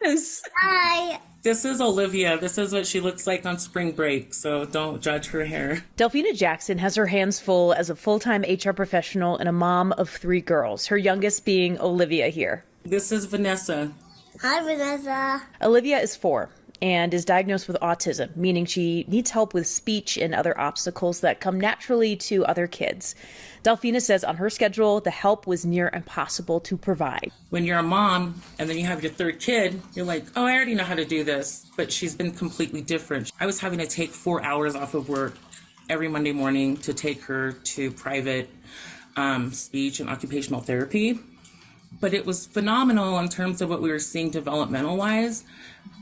Yes. Hi. This is Olivia. This is what she looks like on spring break, so don't judge her hair. Delphina Jackson has her hands full as a full-time HR professional and a mom of 3 girls, her youngest being Olivia here. This is Vanessa. Hi, Vanessa. Olivia is 4 and is diagnosed with autism, meaning she needs help with speech and other obstacles that come naturally to other kids. Delphina says on her schedule, the help was near impossible to provide. When you're a mom and then you have your 3rd kid, you're like, oh, I already know how to do this. But she's been completely different. I was having to take 4 hours off of work every Monday morning to take her to private speech and occupational therapy. But it was phenomenal in terms of what we were seeing developmental-wise,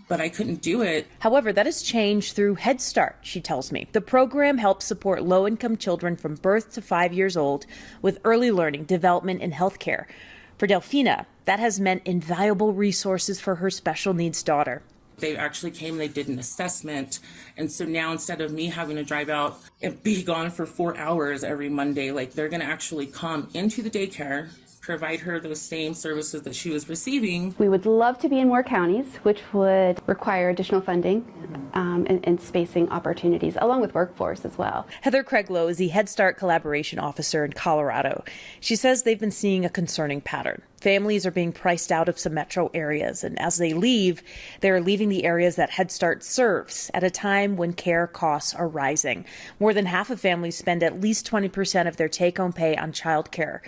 but I couldn't do it. However, that has changed through Head Start, she tells me. The program helps support low-income children from birth to 5 years old with early learning, development, and health care. For Delphina, that has meant invaluable resources for her special needs daughter. They actually came and they did an assessment. And so now instead of me having to drive out and be gone for 4 hours every Monday, like they're going to actually come into the daycare, provide her those same services that she was receiving. We would love to be in more counties, which would require additional funding and spacing opportunities, along with workforce as well. Heather Craiglow is the Head Start Collaboration Officer in Colorado. She says they've been seeing a concerning pattern. Families are being priced out of some metro areas, and as they leave, they're leaving the areas that Head Start serves at a time when care costs are rising. More than half of families spend at least 20% of their take-home pay on childcare.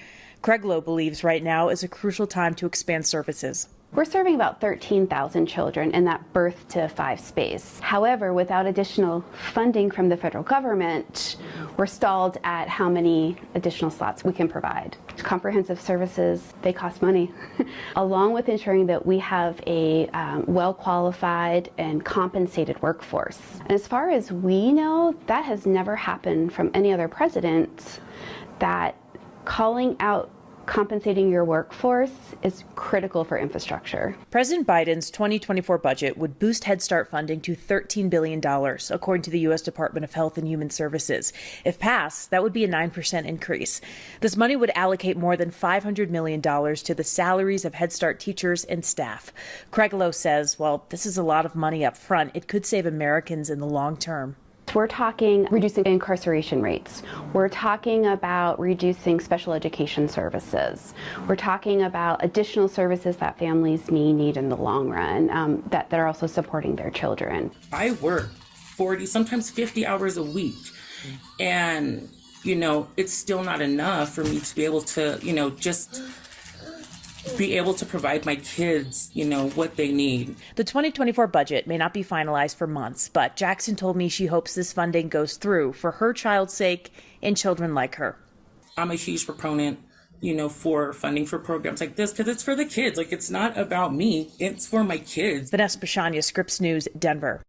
Craiglow believes right now is a crucial time to expand services. We're serving about 13,000 children in that birth to 5 space. However, without additional funding from the federal government, we're stalled at how many additional slots we can provide. Comprehensive services, they cost money, along with ensuring that we have a well-qualified and compensated workforce. And as far as we know, that has never happened from any other president, that calling out compensating your workforce is critical for infrastructure. President Biden's 2024 budget would boost Head Start funding to $13 billion, according to the U.S. Department of Health and Human Services. If passed, that would be a 9% increase. This money would allocate more than $500 million to the salaries of Head Start teachers and staff. Craiglow says, while this is a lot of money up front, it could save Americans in the long term. We're talking reducing incarceration rates. We're talking about reducing special education services. We're talking about additional services that families may need in the long run that are also supporting their children. I work 40, sometimes 50 hours a week. And, it's still not enough for me to be able to, just be able to provide my kids, what they need. The 2024 budget may not be finalized for months, but Jackson told me she hopes this funding goes through for her child's sake and children like her. I'm a huge proponent, for funding for programs like this because it's for the kids. Like, it's not about me. It's for my kids. Vanessa Pashania, Scripps News, Denver.